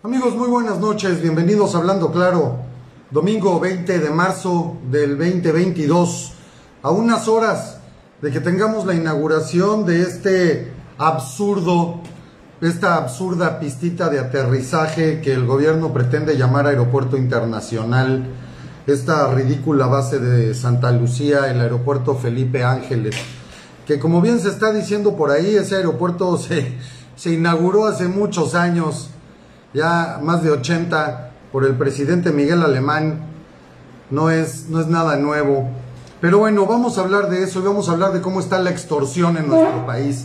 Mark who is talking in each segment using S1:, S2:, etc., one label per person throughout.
S1: Amigos, muy buenas noches, bienvenidos a Hablando Claro, domingo 20 de marzo del 2022, a unas horas de que tengamos la inauguración de esta absurda pistita de aterrizaje que el gobierno pretende llamar Aeropuerto Internacional, esta ridícula base de Santa Lucía, el Aeropuerto Felipe Ángeles, que como bien se está diciendo por ahí, ese aeropuerto se inauguró hace muchos años, ya más de 80, por el presidente Miguel Alemán. No es nada nuevo, pero bueno, vamos a hablar de eso y vamos a hablar de cómo está la extorsión en nuestro país.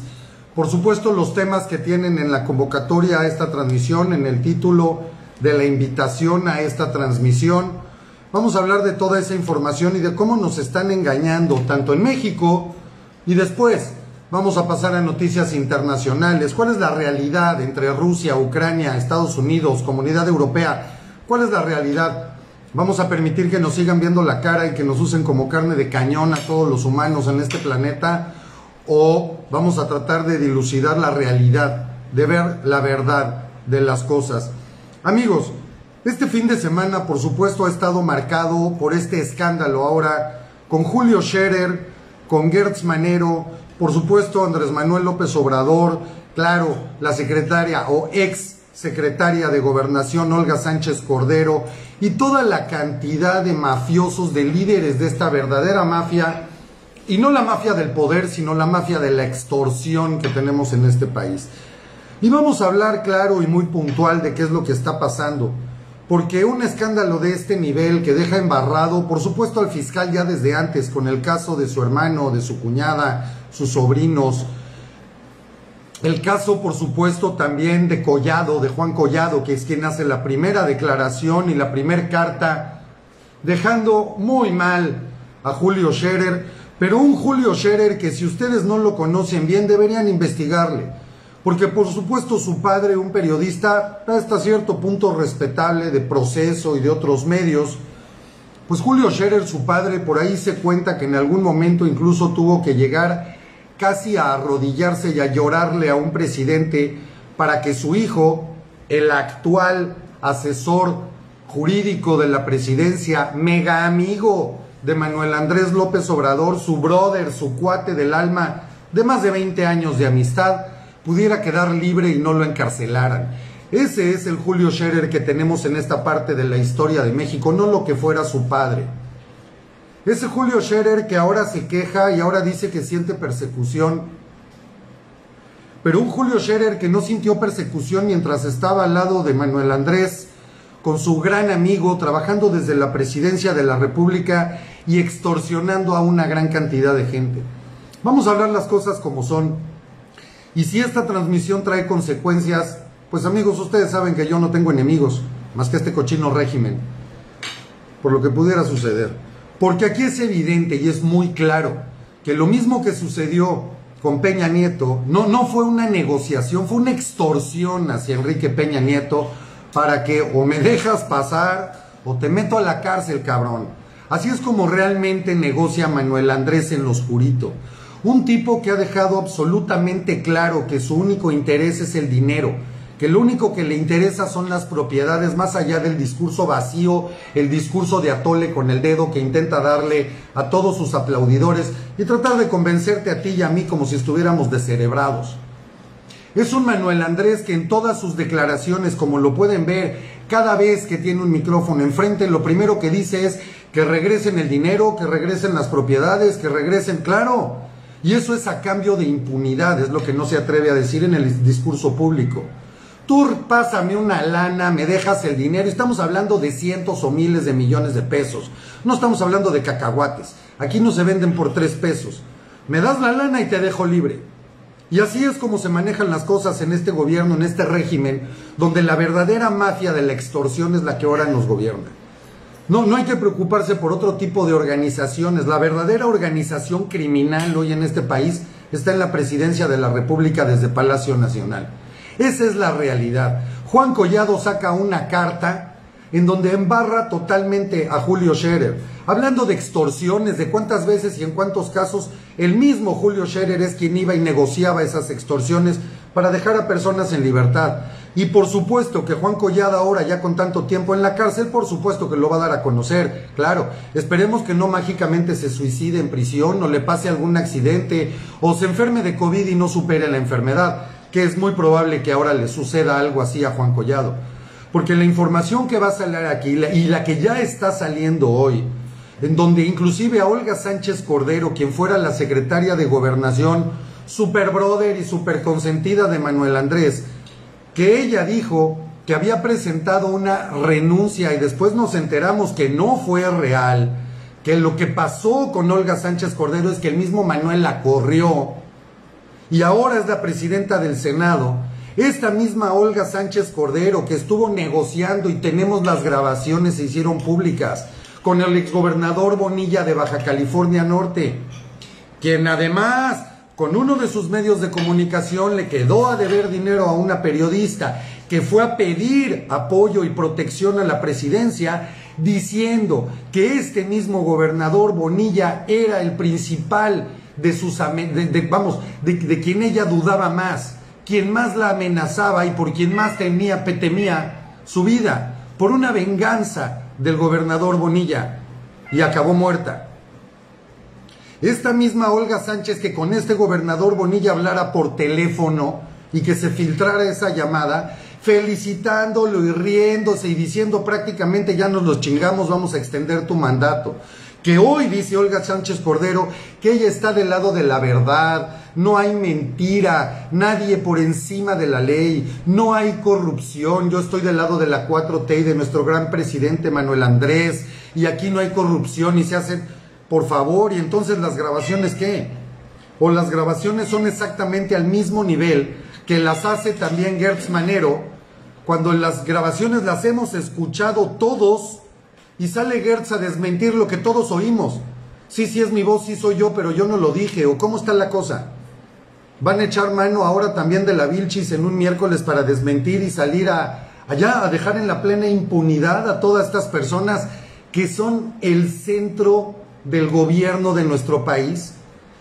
S1: Por supuesto, los temas que tienen en la convocatoria a esta transmisión, en el título de la invitación a esta transmisión, vamos a hablar de toda esa información y de cómo nos están engañando, tanto en México, y después vamos a pasar a noticias internacionales. ¿Cuál es la realidad entre Rusia, Ucrania, Estados Unidos, Comunidad Europea? ¿Cuál es la realidad? ¿Vamos a permitir que nos sigan viendo la cara y que nos usen como carne de cañón a todos los humanos en este planeta? ¿O vamos a tratar de dilucidar la realidad, de ver la verdad de las cosas? Amigos, este fin de semana, por supuesto, ha estado marcado por este escándalo ahora con Julio Scherer, con Gertz Manero, por supuesto Andrés Manuel López Obrador, claro, la secretaria o ex secretaria de Gobernación Olga Sánchez Cordero y toda la cantidad de mafiosos, de líderes de esta verdadera mafia, y no la mafia del poder, sino la mafia de la extorsión que tenemos en este país. Y vamos a hablar claro y muy puntual de qué es lo que está pasando, porque un escándalo de este nivel que deja embarrado, por supuesto, al fiscal ya desde antes, con el caso de su hermano, de su cuñada, sus sobrinos, el caso, por supuesto, también de Collado, de Juan Collado, que es quien hace la primera declaración y la primera carta, dejando muy mal a Julio Scherer, pero un Julio Scherer que, si ustedes no lo conocen bien, deberían investigarle, porque por supuesto su padre, un periodista hasta cierto punto respetable de Proceso y de otros medios, pues Julio Scherer, su padre, por ahí se cuenta que en algún momento incluso tuvo que llegar casi a arrodillarse y a llorarle a un presidente para que su hijo, el actual asesor jurídico de la presidencia, mega amigo de Manuel Andrés López Obrador, su brother, su cuate del alma, de más de 20 años de amistad, pudiera quedar libre y no lo encarcelaran. Ese es el Julio Scherer que tenemos en esta parte de la historia de México, no lo que fuera su padre. Ese Julio Scherer que ahora se queja y ahora dice que siente persecución, pero un Julio Scherer que no sintió persecución mientras estaba al lado de Manuel Andrés, con su gran amigo, trabajando desde la presidencia de la República y extorsionando a una gran cantidad de gente. Vamos a hablar las cosas como son. Y si esta transmisión trae consecuencias, pues amigos, ustedes saben que yo no tengo enemigos, más que este cochino régimen, por lo que pudiera suceder. Porque aquí es evidente y es muy claro que lo mismo que sucedió con Peña Nieto, no fue una negociación, fue una extorsión hacia Enrique Peña Nieto para que o me dejas pasar o te meto a la cárcel, cabrón. Así es como realmente negocia Manuel Andrés en lo oscurito. Un tipo que ha dejado absolutamente claro que su único interés es el dinero, que lo único que le interesa son las propiedades, más allá del discurso vacío, el discurso de atole con el dedo que intenta darle a todos sus aplaudidores y tratar de convencerte a ti y a mí como si estuviéramos descerebrados. Es un Manuel Andrés que en todas sus declaraciones, como lo pueden ver, cada vez que tiene un micrófono enfrente, lo primero que dice es que regresen el dinero, que regresen las propiedades, que regresen, claro. Y eso es a cambio de impunidad, es lo que no se atreve a decir en el discurso público. Tú pásame una lana, me dejas el dinero. Estamos hablando de cientos o miles de millones de pesos. No estamos hablando de cacahuates. Aquí no se venden por 3 pesos. Me das la lana y te dejo libre. Y así es como se manejan las cosas en este gobierno, en este régimen, donde la verdadera mafia de la extorsión es la que ahora nos gobierna. No hay que preocuparse por otro tipo de organizaciones. La verdadera organización criminal hoy en este país está en la presidencia de la República desde Palacio Nacional. Esa es la realidad. Juan Collado saca una carta en donde embarra totalmente a Julio Scherer, hablando de extorsiones, de cuántas veces y en cuántos casos el mismo Julio Scherer es quien iba y negociaba esas extorsiones para dejar a personas en libertad. Y por supuesto que Juan Collado ahora, ya con tanto tiempo en la cárcel, por supuesto que lo va a dar a conocer, claro. Esperemos que no mágicamente se suicide en prisión o le pase algún accidente o se enferme de COVID y no supere la enfermedad, que es muy probable que ahora le suceda algo así a Juan Collado. Porque la información que va a salir aquí y la que ya está saliendo hoy, en donde inclusive a Olga Sánchez Cordero, quien fuera la secretaria de Gobernación, super brother y super consentida de Manuel Andrés, que ella dijo que había presentado una renuncia y después nos enteramos que no fue real, que lo que pasó con Olga Sánchez Cordero es que el mismo Manuel la corrió y ahora es la presidenta del Senado. Esta misma Olga Sánchez Cordero que estuvo negociando, y tenemos las grabaciones, se hicieron públicas, con el exgobernador Bonilla de Baja California Norte, quien además con uno de sus medios de comunicación le quedó a deber dinero a una periodista que fue a pedir apoyo y protección a la presidencia, diciendo que este mismo gobernador Bonilla era el principal de sus de quien ella dudaba más, quien más la amenazaba y por quien más temía su vida, por una venganza del gobernador Bonilla, y acabó muerta. Esta misma Olga Sánchez, que con este gobernador Bonilla hablara por teléfono y que se filtrara esa llamada, felicitándolo y riéndose y diciendo prácticamente ya nos los chingamos, vamos a extender tu mandato. Que hoy dice Olga Sánchez Cordero que ella está del lado de la verdad, no hay mentira, nadie por encima de la ley, no hay corrupción, yo estoy del lado de la 4T y de nuestro gran presidente Manuel Andrés, y aquí no hay corrupción y se hacen... Por favor, y entonces las grabaciones, ¿qué? O las grabaciones son exactamente al mismo nivel que las hace también Gertz Manero, cuando las grabaciones las hemos escuchado todos y sale Gertz a desmentir lo que todos oímos. Sí, sí es mi voz, sí soy yo, pero yo no lo dije. ¿O cómo está la cosa? Van a echar mano ahora también de la Vilchis en un miércoles para desmentir y salir allá a dejar en la plena impunidad a todas estas personas que son el centro del gobierno de nuestro país.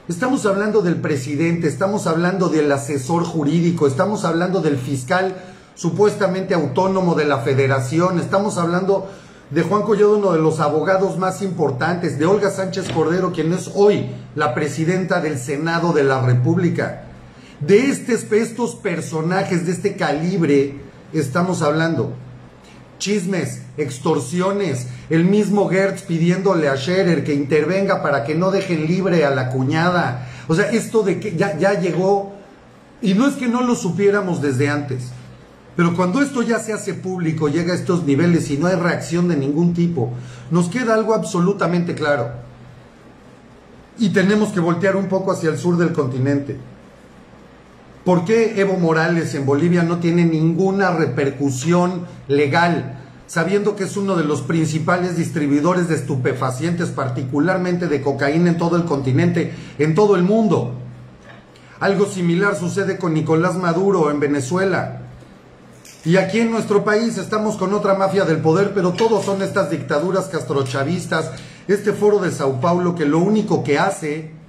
S1: Estamos hablando del presidente, estamos hablando del asesor jurídico, estamos hablando del fiscal supuestamente autónomo de la federación, estamos hablando de Juan Collado, uno de los abogados más importantes, de Olga Sánchez Cordero, quien es hoy la presidenta del Senado de la República. De estos personajes de este calibre estamos hablando. Chismes, extorsiones, el mismo Gertz pidiéndole a Scherer que intervenga para que no dejen libre a la cuñada. O sea, esto de que ya llegó, y no es que no lo supiéramos desde antes, pero cuando esto ya se hace público, llega a estos niveles y no hay reacción de ningún tipo, nos queda algo absolutamente claro. Y tenemos que voltear un poco hacia el sur del continente. ¿Por qué Evo Morales en Bolivia no tiene ninguna repercusión legal, sabiendo que es uno de los principales distribuidores de estupefacientes, particularmente de cocaína en todo el continente, en todo el mundo? Algo similar sucede con Nicolás Maduro en Venezuela. Y aquí en nuestro país estamos con otra mafia del poder, pero todos son estas dictaduras castrochavistas, este foro de Sao Paulo que lo único que hace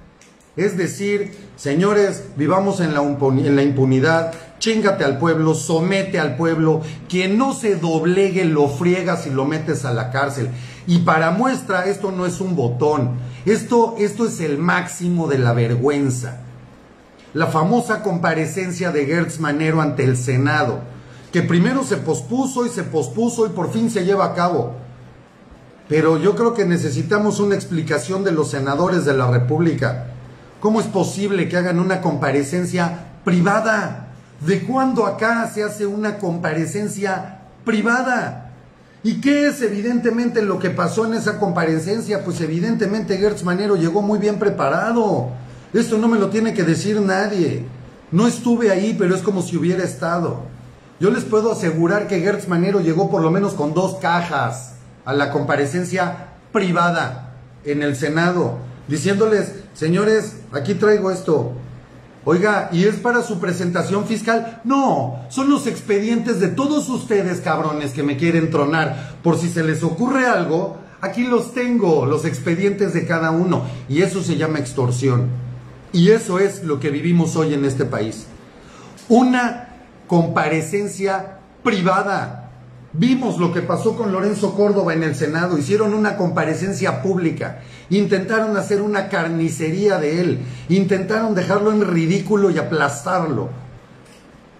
S1: es decir, señores, vivamos en la impunidad, chíngate al pueblo, somete al pueblo, quien no se doblegue lo friegas y lo metes a la cárcel. Y para muestra, esto no es un botón, esto es el máximo de la vergüenza. La famosa comparecencia de Gertz Manero ante el Senado, que primero se pospuso y por fin se lleva a cabo. Pero yo creo que necesitamos una explicación de los senadores de la República. ¿Cómo es posible que hagan una comparecencia privada? ¿De cuándo acá se hace una comparecencia privada? ¿Y qué es evidentemente lo que pasó en esa comparecencia? Pues evidentemente Gertz Manero llegó muy bien preparado. Esto no me lo tiene que decir nadie. No estuve ahí, pero es como si hubiera estado. Yo les puedo asegurar que Gertz Manero llegó por lo menos con 2 cajas a la comparecencia privada en el Senado, diciéndoles, señores, aquí traigo esto. Oiga, ¿y es para su presentación fiscal? No, son los expedientes de todos ustedes, cabrones, que me quieren tronar. Por si se les ocurre algo, aquí los tengo, los expedientes de cada uno. Y eso se llama extorsión. Y eso es lo que vivimos hoy en este país. Una comparecencia privada. Vimos lo que pasó con Lorenzo Córdoba en el Senado, hicieron una comparecencia pública, intentaron hacer una carnicería de él, intentaron dejarlo en ridículo y aplastarlo.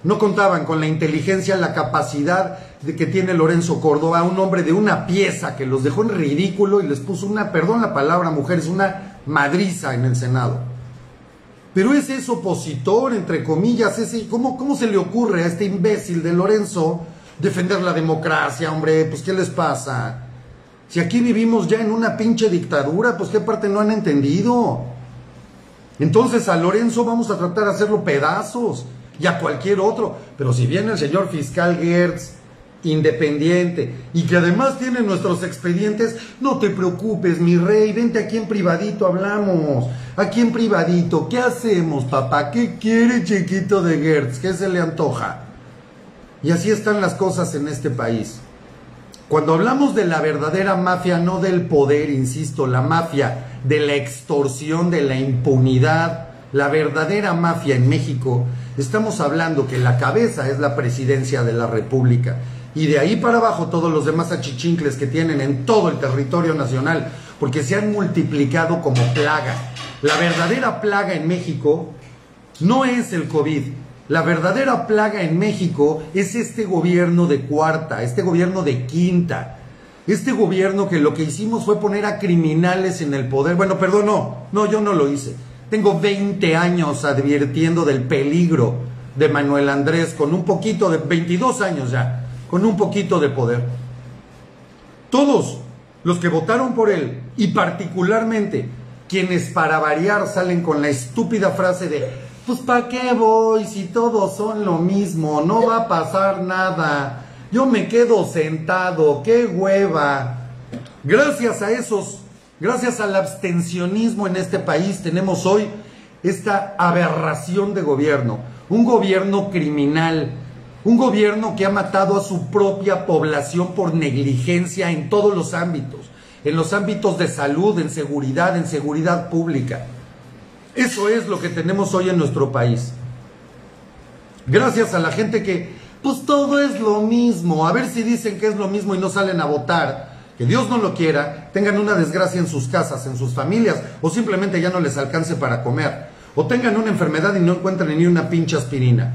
S1: No contaban con la inteligencia, la capacidad de que tiene Lorenzo Córdoba, un hombre de una pieza que los dejó en ridículo y les puso una, perdón la palabra mujeres, una madriza en el Senado. Pero ese es opositor, entre comillas, ¿cómo se le ocurre a este imbécil de Lorenzo defender la democracia, hombre? Pues ¿qué les pasa? Si aquí vivimos ya en una pinche dictadura, pues ¿qué parte no han entendido? Entonces a Lorenzo vamos a tratar de hacerlo pedazos y a cualquier otro. Pero si viene el señor fiscal Gertz, independiente, y que además tiene nuestros expedientes, no te preocupes, mi rey, vente aquí en privadito, hablamos. Aquí en privadito, ¿qué hacemos, papá? ¿Qué quiere chiquito de Gertz? ¿Qué se le antoja? Y así están las cosas en este país. Cuando hablamos de la verdadera mafia, no del poder, insisto, la mafia de la extorsión, de la impunidad, la verdadera mafia en México, estamos hablando que la cabeza es la presidencia de la República. Y de ahí para abajo todos los demás achichincles que tienen en todo el territorio nacional, porque se han multiplicado como plaga. La verdadera plaga en México no es el COVID. La verdadera plaga en México es este gobierno de cuarta, este gobierno de quinta, este gobierno que lo que hicimos fue poner a criminales en el poder. Bueno, perdón, no, yo no lo hice. Tengo 20 años advirtiendo del peligro de Manuel Andrés con un poquito de, 22 años ya, con un poquito de poder. Todos los que votaron por él, y particularmente quienes para variar salen con la estúpida frase de pues ¿para qué voy si todos son lo mismo? No va a pasar nada. Yo me quedo sentado, qué hueva. Gracias al abstencionismo en este país tenemos hoy esta aberración de gobierno. Un gobierno criminal, un gobierno que ha matado a su propia población por negligencia en todos los ámbitos. En los ámbitos de salud, en seguridad pública. Eso es lo que tenemos hoy en nuestro país. Gracias a la gente que, pues todo es lo mismo. A ver si dicen que es lo mismo y no salen a votar. Que Dios no lo quiera, tengan una desgracia en sus casas, en sus familias, o simplemente ya no les alcance para comer. O tengan una enfermedad y no encuentren ni una pinche aspirina.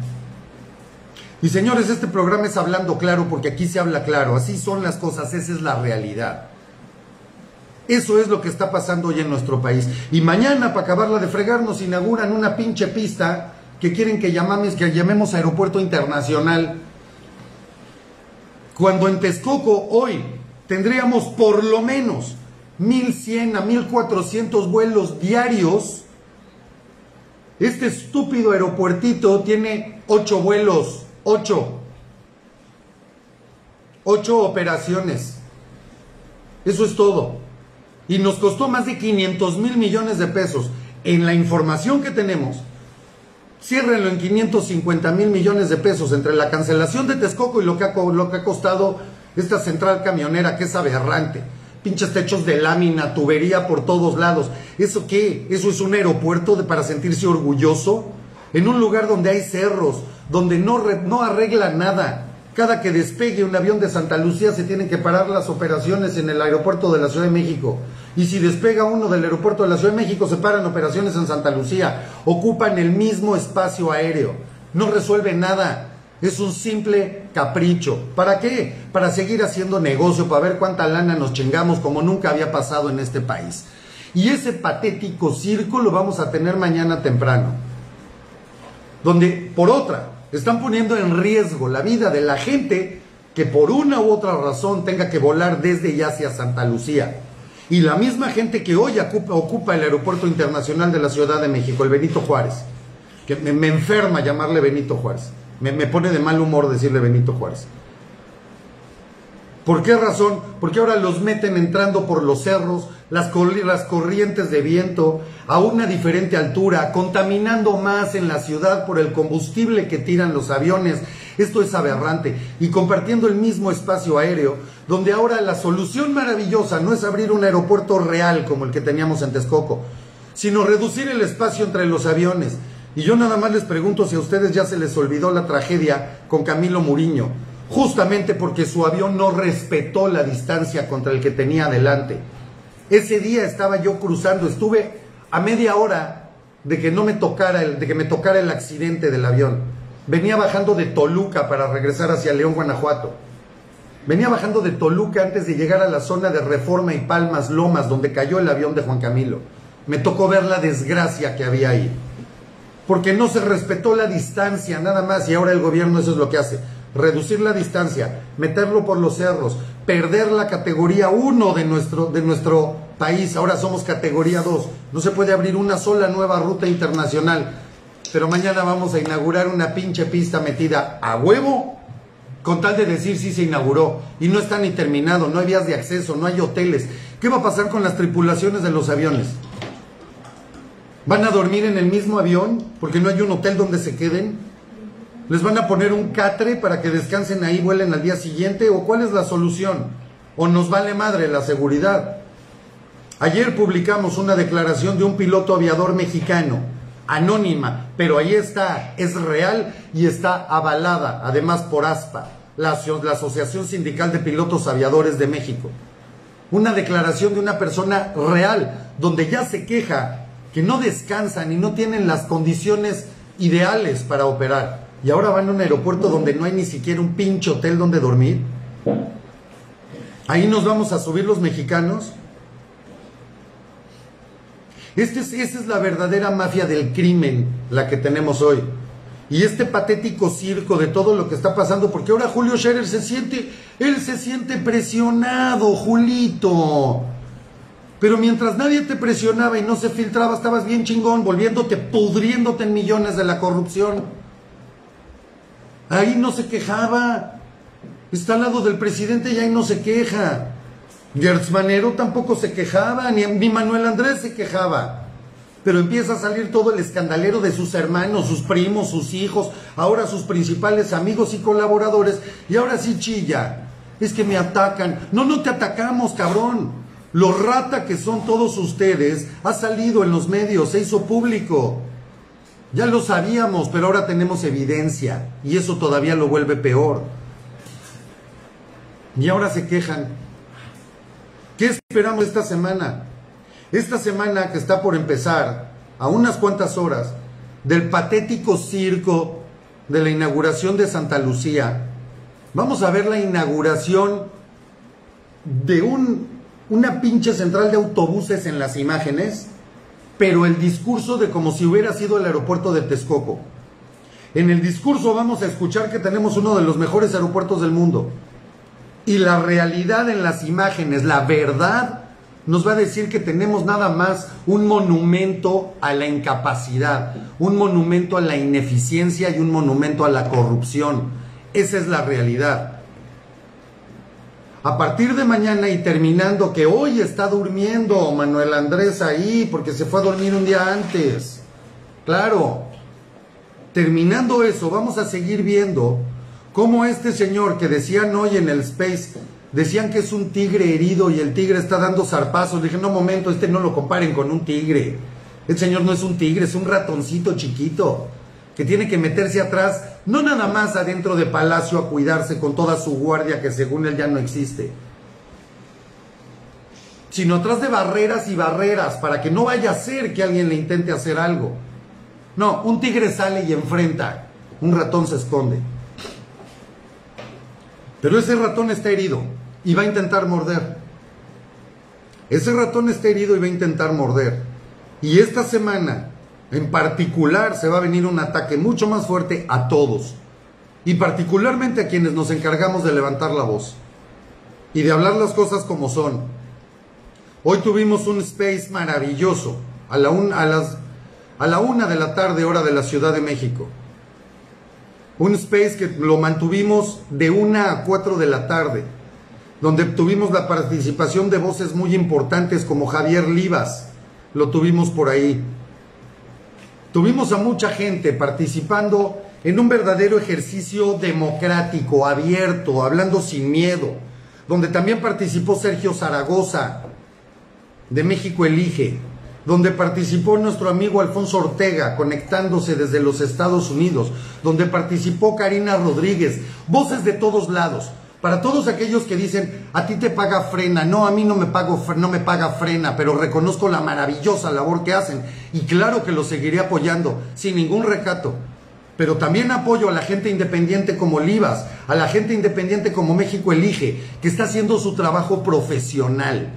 S1: Y señores, este programa es hablando claro porque aquí se habla claro. Así son las cosas, esa es la realidad. Eso es lo que está pasando hoy en nuestro país. Y mañana, para acabarla de fregar, nos inauguran una pinche pista que quieren que llamemos Aeropuerto Internacional. Cuando en Texcoco hoy tendríamos por lo menos 1,100 a 1,400 vuelos diarios, este estúpido aeropuertito tiene 8 vuelos, 8 operaciones. Eso es todo. Y nos costó más de 500,000 millones de pesos. En la información que tenemos, ciérrenlo en 550,000 millones de pesos entre la cancelación de Texcoco y lo que ha costado esta central camionera, que es aberrante. Pinches techos de lámina, tubería por todos lados. ¿Eso qué? ¿Eso es un aeropuerto para sentirse orgulloso? En un lugar donde hay cerros, donde no arregla nada. Cada que despegue un avión de Santa Lucía se tienen que parar las operaciones en el aeropuerto de la Ciudad de México. Y si despega uno del aeropuerto de la Ciudad de México, se paran operaciones en Santa Lucía. Ocupan el mismo espacio aéreo. No resuelve nada. Es un simple capricho. ¿Para qué? Para seguir haciendo negocio, para ver cuánta lana nos chingamos como nunca había pasado en este país. Y ese patético circo lo vamos a tener mañana temprano. Donde, por otra, están poniendo en riesgo la vida de la gente que por una u otra razón tenga que volar desde y hacia Santa Lucía. Y la misma gente que hoy ocupa el Aeropuerto Internacional de la Ciudad de México, el Benito Juárez, que me enferma llamarle Benito Juárez. Me pone de mal humor decirle Benito Juárez. ¿Por qué razón? Porque ahora los meten entrando por los cerros, las corrientes de viento, a una diferente altura, contaminando más en la ciudad por el combustible que tiran los aviones. Esto es aberrante. Y compartiendo el mismo espacio aéreo, donde ahora la solución maravillosa no es abrir un aeropuerto real como el que teníamos en Texcoco, sino reducir el espacio entre los aviones. Y yo nada más les pregunto si a ustedes ya se les olvidó la tragedia con Camilo Muriño, justamente porque su avión no respetó la distancia contra el que tenía adelante. Ese día estaba yo cruzando, estuve a media hora de que me tocara el accidente del avión. Venía bajando de Toluca para regresar hacia León, Guanajuato. Venía bajando de Toluca antes de llegar a la zona de Reforma y Palmas, Lomas, donde cayó el avión de Juan Camilo. Me tocó ver la desgracia que había ahí, porque no se respetó la distancia nada más, y ahora el gobierno eso es lo que hace: reducir la distancia, meterlo por los cerros, perder la categoría 1 de nuestro país. Ahora somos categoría 2, no se puede abrir una sola nueva ruta internacional, pero mañana vamos a inaugurar una pinche pista metida a huevo, con tal de decir sí se inauguró, y no está ni terminado, no hay vías de acceso, no hay hoteles. ¿Qué va a pasar con las tripulaciones de los aviones? ¿Van a dormir en el mismo avión porque no hay un hotel donde se queden? ¿Les van a poner un catre para que descansen ahí, vuelen al día siguiente? ¿O cuál es la solución? ¿O nos vale madre la seguridad? Ayer publicamos una declaración de un piloto aviador mexicano, anónima, pero ahí está, es real y está avalada, además por ASPA, la Asociación Sindical de Pilotos Aviadores de México. Una declaración de una persona real, donde ya se queja que no descansan y no tienen las condiciones ideales para operar. Y ahora van a un aeropuerto donde no hay ni siquiera un pinche hotel donde dormir. Ahí nos vamos a subir los mexicanos. Esa es la verdadera mafia del crimen, la que tenemos hoy. Y este patético circo de todo lo que está pasando, porque ahora Julio Scherer se siente presionado, Julito. Pero mientras nadie te presionaba y no se filtraba, estabas bien chingón, pudriéndote en millones de la corrupción. Ahí no se quejaba. Está al lado del presidente y ahí no se queja. Gertz Manero tampoco se quejaba, ni Manuel Andrés se quejaba. Pero empieza a salir todo el escandalero de sus hermanos, sus primos, sus hijos, ahora sus principales amigos y colaboradores, y ahora sí chilla. Es que me atacan. No, no te atacamos, cabrón. Lo rata que son todos ustedes ha salido en los medios, se hizo público. Ya lo sabíamos, pero ahora tenemos evidencia, y eso todavía lo vuelve peor. Y ahora se quejan. ¿Qué esperamos esta semana? Esta semana que está por empezar, a unas cuantas horas del patético circo de la inauguración de Santa Lucía, vamos a ver la inauguración de una pinche central de autobuses en las imágenes, pero el discurso de como si hubiera sido el aeropuerto de Texcoco. En el discurso vamos a escuchar que tenemos uno de los mejores aeropuertos del mundo. Y la realidad en las imágenes, la verdad, nos va a decir que tenemos nada más un monumento a la incapacidad, un monumento a la ineficiencia y un monumento a la corrupción. Esa es la realidad. A partir de mañana y terminando, que hoy está durmiendo Manuel Andrés ahí porque se fue a dormir un día antes. Claro, terminando eso, vamos a seguir viendo cómo este señor que decían hoy en el Space, decían que es un tigre herido y el tigre está dando zarpazos. Dije, no, momento, no lo comparen con un tigre. El señor no es un tigre, es un ratoncito chiquito que tiene que meterse atrás, no nada más adentro de Palacio a cuidarse con toda su guardia que según él ya no existe, sino atrás de barreras y barreras para que no vaya a ser que alguien le intente hacer algo. No, un tigre sale y enfrenta, un ratón se esconde. Pero ese ratón está herido y va a intentar morder. Ese ratón está herido y va a intentar morder. Y esta semana, en particular, se va a venir un ataque mucho más fuerte a todos. Y particularmente a quienes nos encargamos de levantar la voz. Y de hablar las cosas como son. Hoy tuvimos un Space maravilloso. A la 1 de la tarde, hora de la Ciudad de México. Un Space que lo mantuvimos de 1 a 4 de la tarde, donde tuvimos la participación de voces muy importantes como Javier Livas, lo tuvimos por ahí. Tuvimos a mucha gente participando en un verdadero ejercicio democrático, abierto, hablando sin miedo, donde también participó Sergio Zaragoza, de México Elige, donde participó nuestro amigo Alfonso Ortega conectándose desde los Estados Unidos, donde participó Karina Rodríguez, voces de todos lados. Para todos aquellos que dicen, a ti te paga Frena, no, a mí no me paga Frena, pero reconozco la maravillosa labor que hacen y claro que lo seguiré apoyando sin ningún recato. Pero también apoyo a la gente independiente como Olivas, a la gente independiente como México Elige, que está haciendo su trabajo profesional.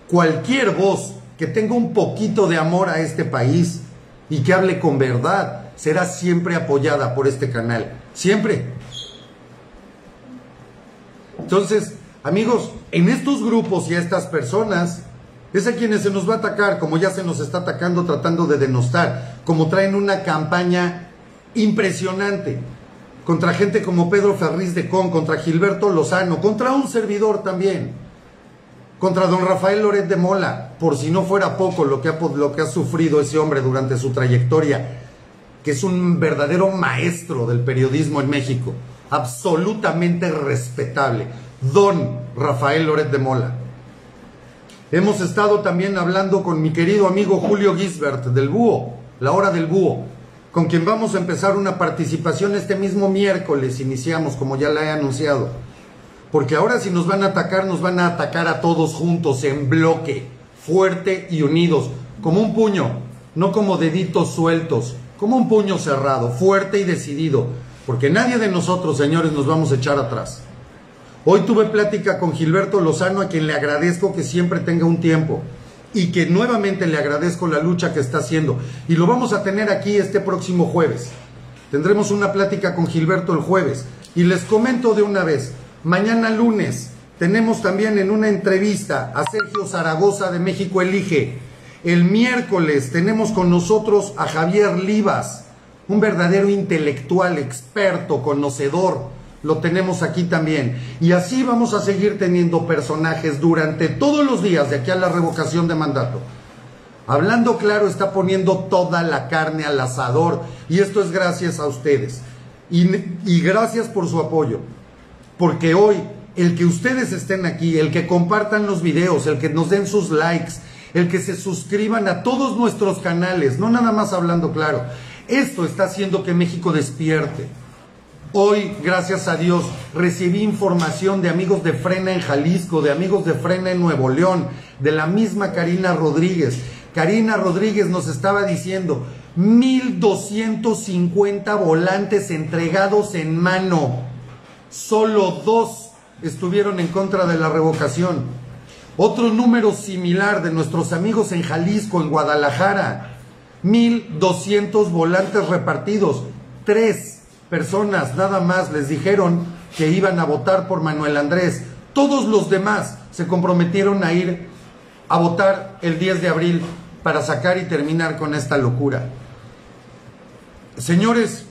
S1: Cualquier voz que tenga un poquito de amor a este país y que hable con verdad, será siempre apoyada por este canal. Siempre. Entonces, amigos, en estos grupos y a estas personas, es a quienes se nos va a atacar, como ya se nos está atacando tratando de denostar, como traen una campaña impresionante contra gente como Pedro Ferriz de Con, contra Gilberto Lozano, contra un servidor también, contra don Rafael Loret de Mola, por si no fuera poco lo que ha sufrido ese hombre durante su trayectoria, que es un verdadero maestro del periodismo en México, absolutamente respetable, don Rafael Loret de Mola. Hemos estado también hablando con mi querido amigo Julio Gisbert del Búho, La Hora del Búho, con quien vamos a empezar una participación este mismo miércoles. Iniciamos, como ya la he anunciado, porque ahora si nos van a atacar a todos juntos, en bloque, fuerte y unidos, como un puño, no como deditos sueltos, como un puño cerrado, fuerte y decidido, porque nadie de nosotros, señores, nos vamos a echar atrás. Hoy tuve plática con Gilberto Lozano, a quien le agradezco que siempre tenga un tiempo y que nuevamente le agradezco la lucha que está haciendo. Y lo vamos a tener aquí este próximo jueves. Tendremos una plática con Gilberto el jueves. Y les comento de una vez, mañana lunes tenemos también en una entrevista a Sergio Zaragoza de México Elige. El miércoles tenemos con nosotros a Javier Livas, un verdadero intelectual, experto, conocedor. Lo tenemos aquí también. Y así vamos a seguir teniendo personajes durante todos los días de aquí a la revocación de mandato. Hablando Claro está poniendo toda la carne al asador y esto es gracias a ustedes. Y gracias por su apoyo. Porque hoy el que ustedes estén aquí, el que compartan los videos, el que nos den sus likes, el que se suscriban a todos nuestros canales, no nada más Hablando Claro, esto está haciendo que México despierte. Hoy, gracias a Dios, recibí información de amigos de Frena en Jalisco, de amigos de Frena en Nuevo León, de la misma Karina Rodríguez. Karina Rodríguez nos estaba diciendo 1,250 volantes entregados en mano. Solo 2 estuvieron en contra de la revocación. Otro número similar de nuestros amigos en Jalisco, en Guadalajara. 1,200 volantes repartidos. 3 personas nada más les dijeron que iban a votar por Manuel Andrés. Todos los demás se comprometieron a ir a votar el 10 de abril para sacar y terminar con esta locura. Señores,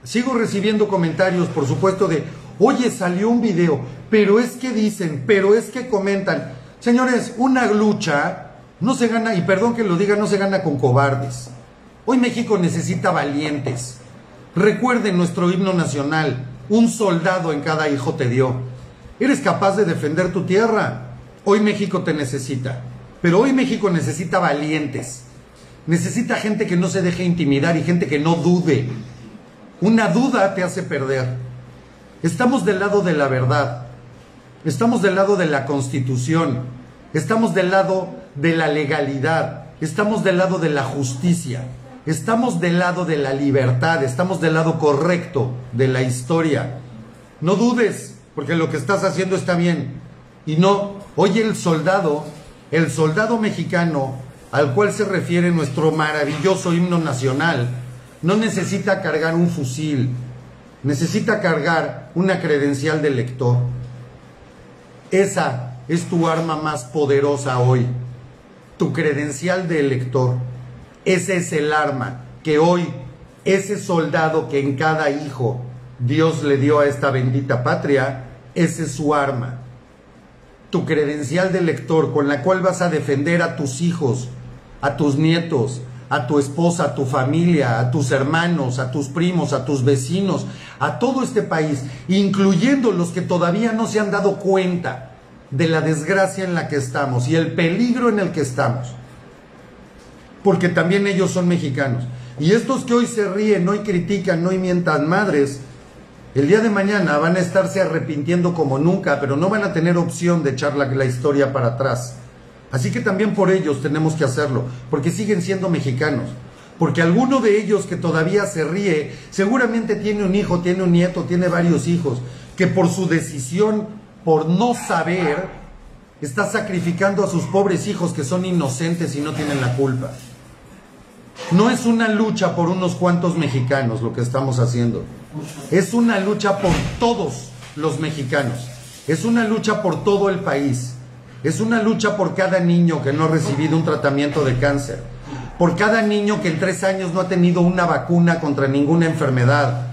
S1: sigo recibiendo comentarios, por supuesto, de oye, salió un video, pero es que dicen, pero es que comentan. Señores, una lucha no se gana, y perdón que lo diga, no se gana con cobardes. Hoy México necesita valientes. Recuerden nuestro himno nacional, un soldado en cada hijo te dio. ¿Eres capaz de defender tu tierra? Hoy México te necesita, pero hoy México necesita valientes. Necesita gente que no se deje intimidar y gente que no dude. Una duda te hace perder. Estamos del lado de la verdad, estamos del lado de la Constitución, estamos del lado de la legalidad, estamos del lado de la justicia. Estamos del lado de la libertad, estamos del lado correcto de la historia. No dudes, porque lo que estás haciendo está bien. Y no, hoy el soldado mexicano, al cual se refiere nuestro maravilloso himno nacional, no necesita cargar un fusil, necesita cargar una credencial de lector. Esa es tu arma más poderosa hoy, tu credencial de elector. Ese es el arma que hoy, ese soldado que en cada hijo Dios le dio a esta bendita patria, ese es su arma. Tu credencial de elector con la cual vas a defender a tus hijos, a tus nietos, a tu esposa, a tu familia, a tus hermanos, a tus primos, a tus vecinos, a todo este país, incluyendo los que todavía no se han dado cuenta de la desgracia en la que estamos y el peligro en el que estamos. porque también ellos son mexicanos. Y estos que hoy se ríen, hoy critican, hoy mientan madres, el día de mañana van a estarse arrepintiendo como nunca, pero no van a tener opción de echar la historia para atrás. Así que también por ellos tenemos que hacerlo, porque siguen siendo mexicanos. Porque alguno de ellos que todavía se ríe, seguramente tiene un hijo, tiene un nieto, tiene varios hijos, que por su decisión, por no saber, está sacrificando a sus pobres hijos que son inocentes y no tienen la culpa. No es una lucha por unos cuantos mexicanos lo que estamos haciendo. Es una lucha por todos los mexicanos. Es una lucha por todo el país. Es una lucha por cada niño que no ha recibido un tratamiento de cáncer. Por cada niño que en 3 años no ha tenido una vacuna contra ninguna enfermedad.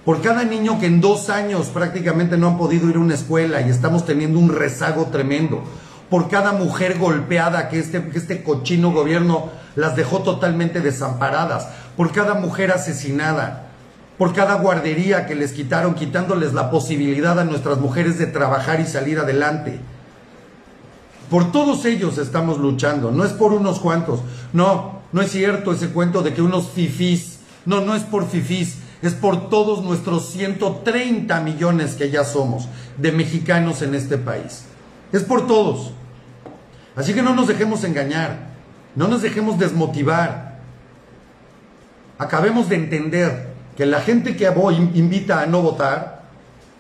S1: Por cada niño que en 2 años prácticamente no han podido ir a una escuela y estamos teniendo un rezago tremendo. Por cada mujer golpeada que este cochino gobierno las dejó totalmente desamparadas. Por cada mujer asesinada. Por cada guardería que les quitaron, quitándoles la posibilidad a nuestras mujeres de trabajar y salir adelante. Por todos ellos estamos luchando, no es por unos cuantos. No, no es cierto ese cuento de que unos fifís. No, no es por fifís, es por todos nuestros 130 millones que ya somos de mexicanos en este país. Es por todos. Así que no nos dejemos engañar, no nos dejemos desmotivar. Acabemos de entender que la gente que invita a no votar,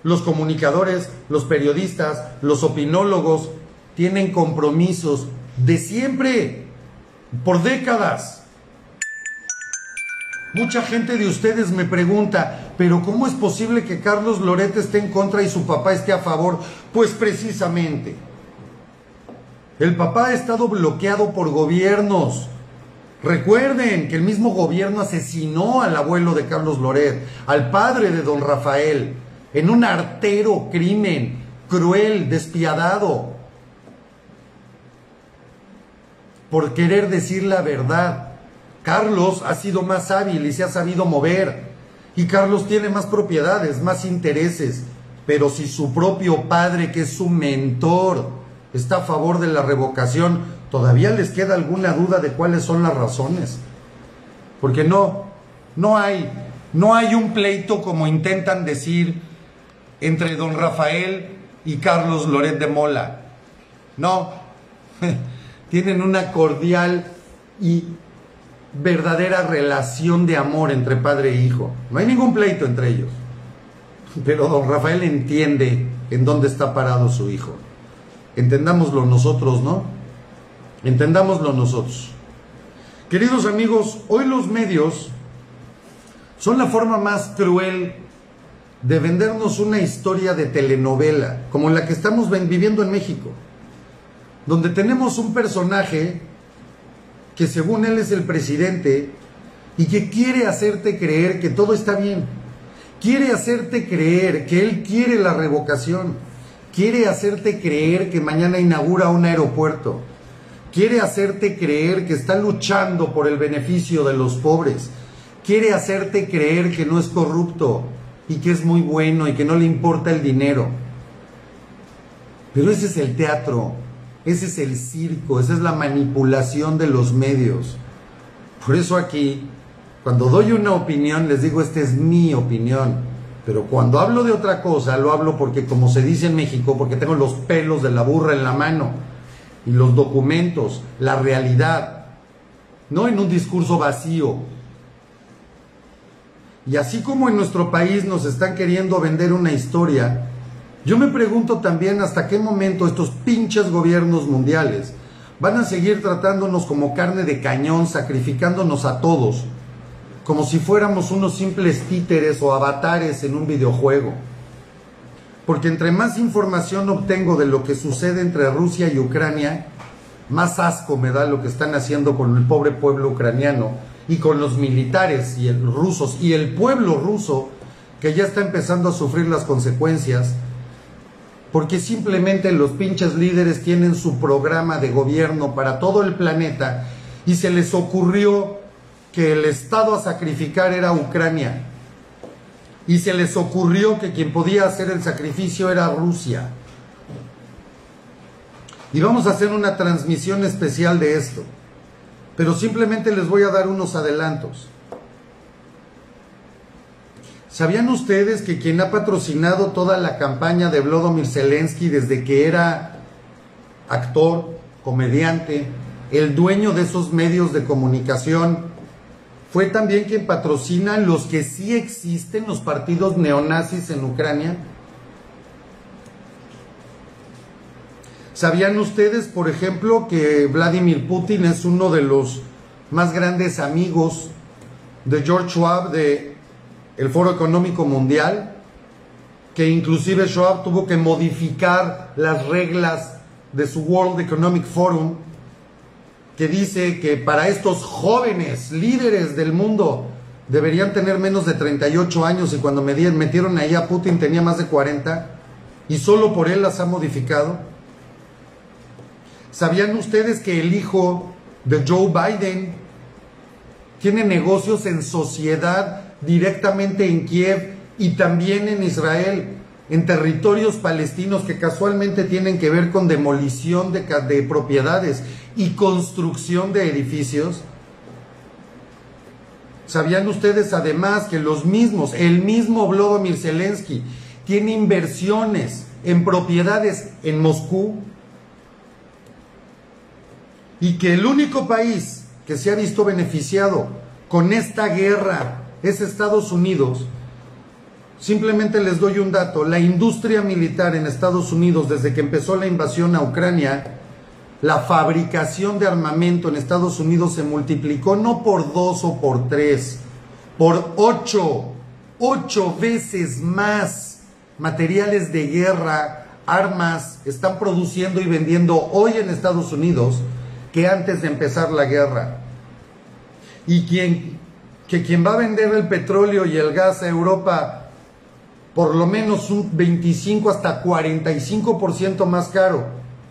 S1: los comunicadores, los periodistas, los opinólogos, tienen compromisos de siempre, por décadas. Mucha gente de ustedes me pregunta, ¿pero cómo es posible que Carlos Loret esté en contra y su papá esté a favor? Pues precisamente, el papá ha estado bloqueado por gobiernos. Recuerden que el mismo gobierno asesinó al abuelo de Carlos Loret, al padre de don Rafael, en un artero crimen, cruel, despiadado, por querer decir la verdad. Carlos ha sido más hábil y se ha sabido mover. Y Carlos tiene más propiedades, más intereses. Pero si su propio padre, que es su mentor, está a favor de la revocación, ¿todavía les queda alguna duda de cuáles son las razones? Porque no hay un pleito, como intentan decir, entre don Rafael y Carlos Loret de Mola. No. Tienen una cordial y verdadera relación de amor entre padre e hijo. No hay ningún pleito entre ellos. Pero don Rafael entiende en dónde está parado su hijo. Entendámoslo nosotros, ¿no? Entendámoslo nosotros. Queridos amigos, hoy los medios son la forma más cruel de vendernos una historia de telenovela, como la que estamos viviendo en México, donde tenemos un personaje que según él es el presidente y que quiere hacerte creer que todo está bien. Quiere hacerte creer que él quiere la revocación. Quiere hacerte creer que mañana inaugura un aeropuerto. Quiere hacerte creer que está luchando por el beneficio de los pobres. Quiere hacerte creer que no es corrupto y que es muy bueno y que no le importa el dinero. Pero ese es el teatro. Ese es el circo, esa es la manipulación de los medios. Por eso aquí, cuando doy una opinión, les digo, esta es mi opinión. Pero cuando hablo de otra cosa, lo hablo porque, como se dice en México, porque tengo los pelos de la burra en la mano. Y los documentos, la realidad. No en un discurso vacío. Y así como en nuestro país nos están queriendo vender una historia, yo me pregunto también hasta qué momento estos pinches gobiernos mundiales van a seguir tratándonos como carne de cañón, sacrificándonos a todos, como si fuéramos unos simples títeres o avatares en un videojuego. Porque entre más información obtengo de lo que sucede entre Rusia y Ucrania, más asco me da lo que están haciendo con el pobre pueblo ucraniano y con los militares y rusos y el pueblo ruso, que ya está empezando a sufrir las consecuencias. Porque simplemente los pinches líderes tienen su programa de gobierno para todo el planeta y se les ocurrió que el estado a sacrificar era Ucrania. Y se les ocurrió que quien podía hacer el sacrificio era Rusia. Y vamos a hacer una transmisión especial de esto. pero simplemente les voy a dar unos adelantos. ¿Sabían ustedes que quien ha patrocinado toda la campaña de Volodymyr Zelensky desde que era actor, comediante, el dueño de esos medios de comunicación, fue también quien patrocina los que sí existen, los partidos neonazis en Ucrania? ¿Sabían ustedes, por ejemplo, que Vladimir Putin es uno de los más grandes amigos de George Schwab de el Foro Económico Mundial? Que inclusive Schwab tuvo que modificar las reglas de su World Economic Forum, que dice que para estos jóvenes líderes del mundo deberían tener menos de 38 años, y cuando metieron ahí a Putin tenía más de 40, y solo por él las ha modificado. ¿Sabían ustedes que el hijo de Joe Biden tiene negocios en sociedad directamente en Kiev y también en Israel, en territorios palestinos que casualmente tienen que ver con demolición de propiedades y construcción de edificios? ¿Sabían ustedes además que el mismo Volodymyr Zelensky tiene inversiones en propiedades en Moscú? Y que el único país que se ha visto beneficiado con esta guerra es Estados Unidos. Simplemente les doy un dato: la industria militar en Estados Unidos, desde que empezó la invasión a Ucrania, la fabricación de armamento en Estados Unidos se multiplicó no por 2 o por 3, por 8 veces más materiales de guerra, armas, están produciendo y vendiendo hoy en Estados Unidos que antes de empezar la guerra. Y quien va a vender el petróleo y el gas a Europa por lo menos un 25 hasta 45% más caro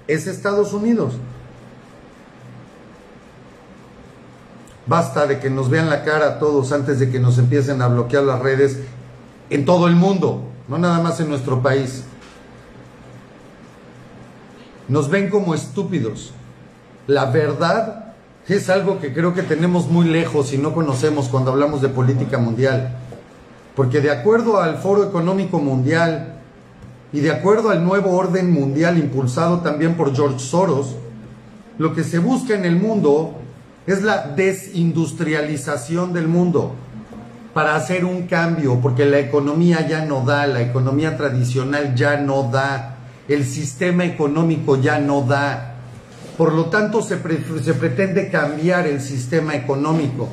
S1: es Estados Unidos. Basta de que nos vean la cara a todos antes de que nos empiecen a bloquear las redes en todo el mundo, no nada más en nuestro país. Nos ven como estúpidos. La verdad es algo que creo que tenemos muy lejos y no conocemos cuando hablamos de política mundial. Porque de acuerdo al Foro Económico Mundial y de acuerdo al nuevo orden mundial impulsado también por George Soros, lo que se busca en el mundo es la desindustrialización del mundo para hacer un cambio, porque la economía ya no da, la economía tradicional ya no da, el sistema económico ya no da. Por lo tanto, se pretende cambiar el sistema económico.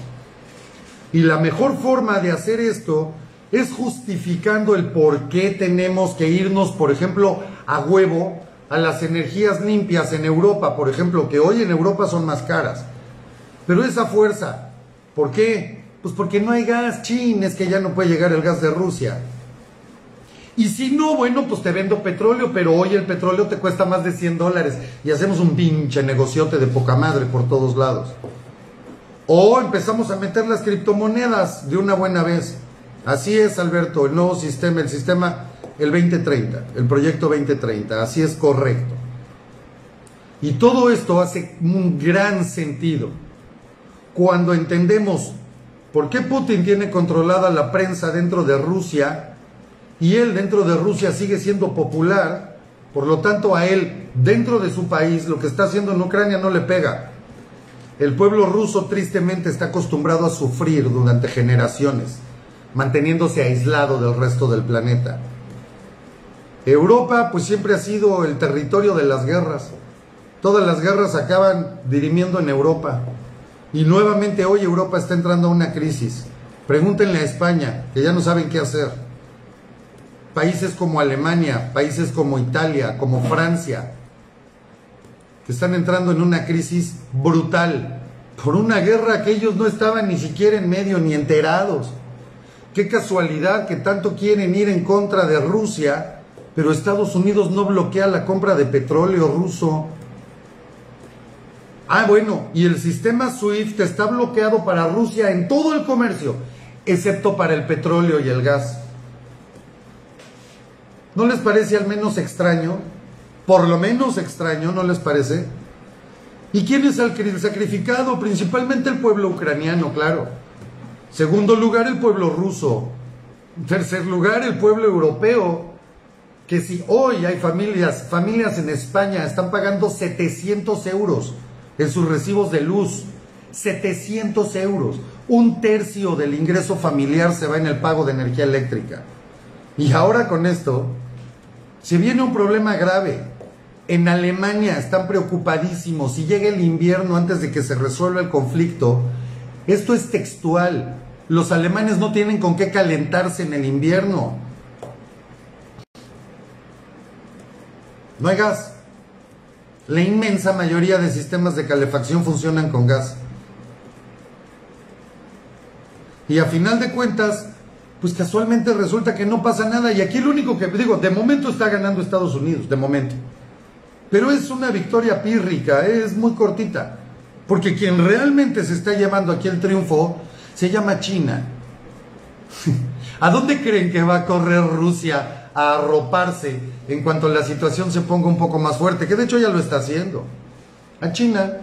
S1: Y la mejor forma de hacer esto es justificando el por qué tenemos que irnos, por ejemplo, a huevo a las energías limpias en Europa, por ejemplo, que hoy en Europa son más caras. Pero esa fuerza, ¿por qué? Pues porque no hay gas, es que ya no puede llegar el gas de Rusia. Y si no, bueno, pues te vendo petróleo, pero hoy el petróleo te cuesta más de $100 y hacemos un pinche negociote de poca madre por todos lados. O empezamos a meter las criptomonedas de una buena vez. Así es, Alberto, el nuevo sistema, el 2030, el proyecto 2030, así es correcto. Y todo esto hace un gran sentido cuando entendemos por qué Putin tiene controlada la prensa dentro de Rusia y él dentro de Rusia sigue siendo popular. Por lo tanto, a él dentro de su país lo que está haciendo en Ucrania no le pega. El pueblo ruso tristemente está acostumbrado a sufrir durante generaciones, manteniéndose aislado del resto del planeta. Europa pues siempre ha sido el territorio de las guerras. Todas las guerras acaban dirimiendo en Europa. Y nuevamente hoy Europa está entrando a una crisis. Pregúntenle a España, que ya no saben qué hacer. Países como Alemania, países como Italia, como Francia, que están entrando en una crisis brutal por una guerra que ellos no estaban ni siquiera en medio ni enterados. Qué casualidad que tanto quieren ir en contra de Rusia, pero Estados Unidos no bloquea la compra de petróleo ruso. Ah, bueno, y el sistema SWIFT está bloqueado para Rusia en todo el comercio, excepto para el petróleo y el gas. ¿No les parece al menos extraño? Por lo menos extraño, ¿no les parece? ¿Y quién es el sacrificado? Principalmente el pueblo ucraniano, claro. Segundo lugar, el pueblo ruso. Tercer lugar, el pueblo europeo. Que si hoy hay familias en España están pagando 700 euros en sus recibos de luz. 700 euros. Un tercio del ingreso familiar se va en el pago de energía eléctrica. Y ahora con esto, se viene un problema grave. En Alemania están preocupadísimos. Si llega el invierno antes de que se resuelva el conflicto, esto es textual. Los alemanes no tienen con qué calentarse en el invierno. No hay gas. La inmensa mayoría de sistemas de calefacción funcionan con gas. Y a final de cuentas, pues casualmente resulta que no pasa nada. Y aquí el único que, digo, de momento está ganando Estados Unidos, de momento. Pero es una victoria pírrica, es muy cortita. Porque quien realmente se está llevando aquí el triunfo se llama China. ¿A dónde creen que va a correr Rusia a arroparse en cuanto la situación se ponga un poco más fuerte? Que de hecho ya lo está haciendo. A China.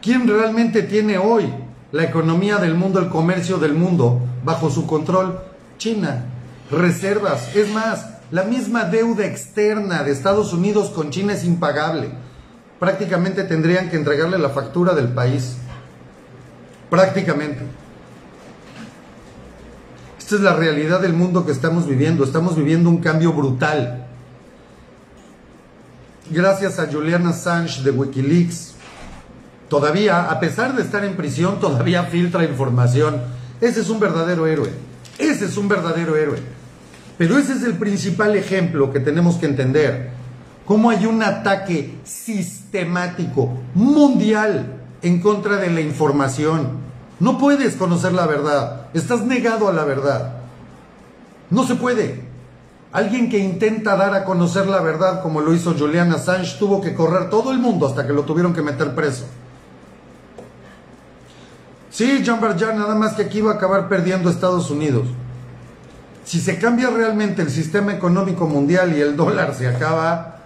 S1: ¿Quién realmente tiene hoy la economía del mundo, el comercio del mundo bajo su control? China. Reservas. Es más, la misma deuda externa de Estados Unidos con China es impagable. Prácticamente tendrían que entregarle la factura del país. Prácticamente. Esta es la realidad del mundo que estamos viviendo. Estamos viviendo un cambio brutal. Gracias a Julian Assange de Wikileaks, todavía, a pesar de estar en prisión, todavía filtra información. Ese es un verdadero héroe. Ese es un verdadero héroe. Pero ese es el principal ejemplo que tenemos que entender. Cómo hay un ataque sistemático, mundial, en contra de la información. No puedes conocer la verdad. Estás negado a la verdad. No se puede. Alguien que intenta dar a conocer la verdad, como lo hizo Julian Assange, tuvo que correr todo el mundo hasta que lo tuvieron que meter preso. Sí, Jean Valjean, nada más que aquí va a acabar perdiendo Estados Unidos. Si se cambia realmente el sistema económico mundial y el dólar se acaba,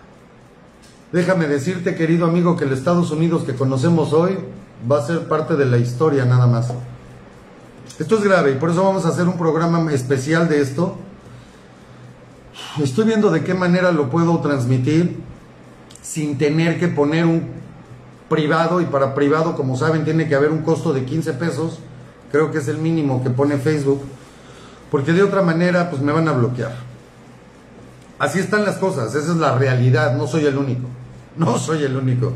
S1: déjame decirte, querido amigo, que el Estados Unidos que conocemos hoy va a ser parte de la historia nada más. Esto es grave y por eso vamos a hacer un programa especial de esto. Estoy viendo de qué manera lo puedo transmitir sin tener que poner un privado, y para privado, como saben, tiene que haber un costo de 15 pesos. Creo que es el mínimo que pone Facebook, porque de otra manera pues me van a bloquear. Así están las cosas, esa es la realidad. No soy el único. No soy el único.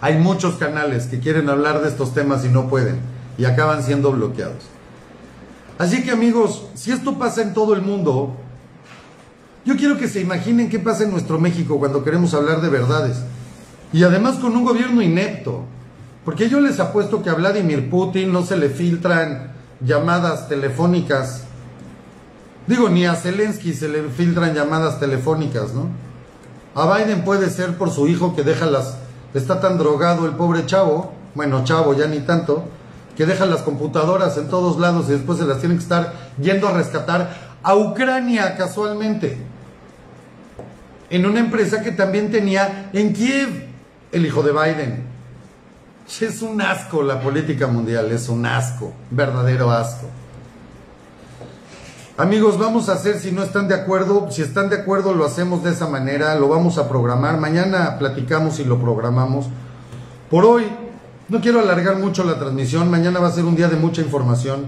S1: Hay muchos canales que quieren hablar de estos temas y no pueden, y acaban siendo bloqueados. Así que, amigos, si esto pasa en todo el mundo, yo quiero que se imaginen qué pasa en nuestro México cuando queremos hablar de verdades. Y además con un gobierno inepto. Porque yo les apuesto que a Vladimir Putin no se le filtran llamadas telefónicas. Digo, ni a Zelensky se le filtran llamadas telefónicas, ¿no? A Biden puede ser por su hijo que deja está tan drogado el pobre chavo, bueno, chavo ya ni tanto, que deja las computadoras en todos lados y después se las tienen que estar yendo a rescatar a Ucrania casualmente. En una empresa que también tenía en Kiev el hijo de Biden. Es un asco la política mundial, es un asco, verdadero asco. Amigos, vamos a hacer, si no están de acuerdo, si están de acuerdo lo hacemos de esa manera, lo vamos a programar, mañana platicamos y lo programamos. Por hoy, no quiero alargar mucho la transmisión, mañana va a ser un día de mucha información.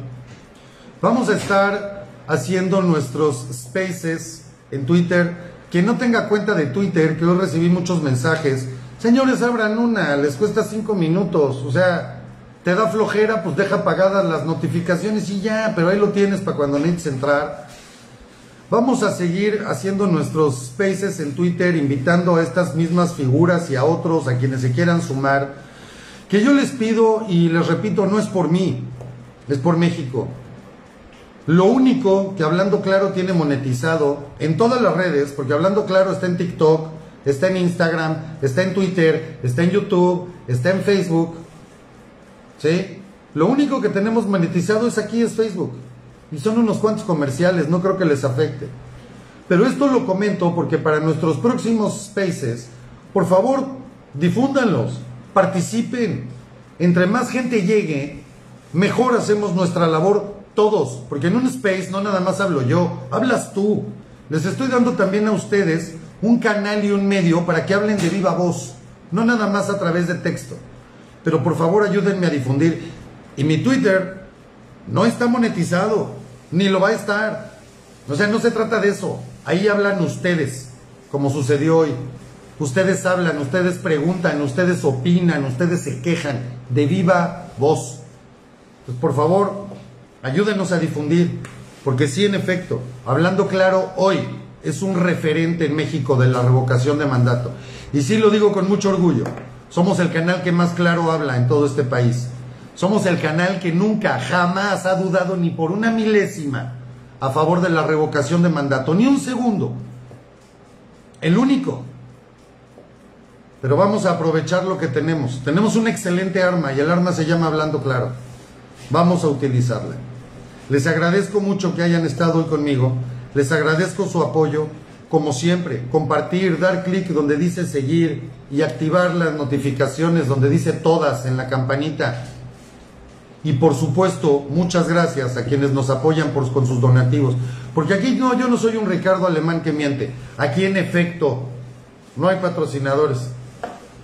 S1: Vamos a estar haciendo nuestros spaces en Twitter. Quien no tenga cuenta de Twitter, que hoy recibí muchos mensajes, señores, abran una, les cuesta 5 minutos, o sea, te da flojera, pues deja apagadas las notificaciones y ya, pero ahí lo tienes para cuando necesites entrar. Vamos a seguir haciendo nuestros spaces en Twitter, invitando a estas mismas figuras y a otros, a quienes se quieran sumar, que yo les pido y les repito, no es por mí, es por México. Lo único que Hablando Claro tiene monetizado en todas las redes, porque Hablando Claro está en TikTok, está en Instagram, está en Twitter, está en YouTube, está en Facebook, ¿sí? Lo único que tenemos monetizado es aquí, es Facebook. Y son unos cuantos comerciales, no creo que les afecte. Pero esto lo comento porque para nuestros próximos spaces, por favor, difúndanlos. participen. Entre más gente llegue, mejor hacemos nuestra labor todos, porque en un space no nada más hablo yo, hablas tú. Les estoy dando también a ustedes un canal y un medio para que hablen de viva voz, no nada más a través de texto. Pero por favor ayúdenme a difundir. Y mi Twitter no está monetizado, ni lo va a estar. O sea, no se trata de eso. Ahí hablan ustedes, como sucedió hoy. Ustedes hablan, ustedes preguntan, ustedes opinan, ustedes se quejan de viva voz. Pues por favor, ayúdenos a difundir, porque sí, en efecto, Hablando Claro hoy es un referente en México de la revocación de mandato. Y sí lo digo con mucho orgullo, somos el canal que más claro habla en todo este país. Somos el canal que nunca, jamás ha dudado ni por una milésima a favor de la revocación de mandato, ni un segundo. El único. Pero vamos a aprovechar lo que tenemos. Tenemos una excelente arma y el arma se llama Hablando Claro. Vamos a utilizarla. Les agradezco mucho que hayan estado hoy conmigo. Les agradezco su apoyo. Como siempre, compartir, dar clic donde dice seguir y activar las notificaciones donde dice todas en la campanita. Y por supuesto, muchas gracias a quienes nos apoyan con sus donativos. Porque aquí no, yo no soy un Ricardo Alemán que miente. Aquí en efecto no hay patrocinadores.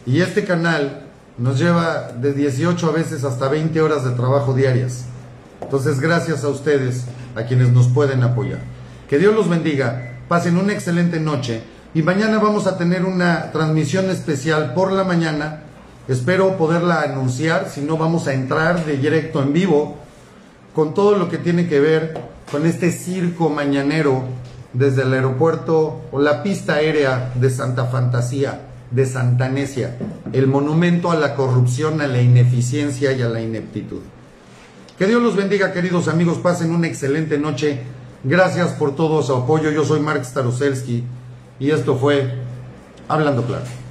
S1: Y este canal nos lleva de 18 a veces hasta 20 horas de trabajo diarias. Entonces, gracias a ustedes, a quienes nos pueden apoyar. Que Dios los bendiga, pasen una excelente noche y mañana vamos a tener una transmisión especial por la mañana. Espero poderla anunciar, si no vamos a entrar de directo en vivo con todo lo que tiene que ver con este circo mañanero desde el aeropuerto o la pista aérea de Santa Fantasía, de Santa Necia, el monumento a la corrupción, a la ineficiencia y a la ineptitud. Que Dios los bendiga, queridos amigos, pasen una excelente noche. Gracias por todo su apoyo. Yo soy Mark Staroselski y esto fue Hablando Claro.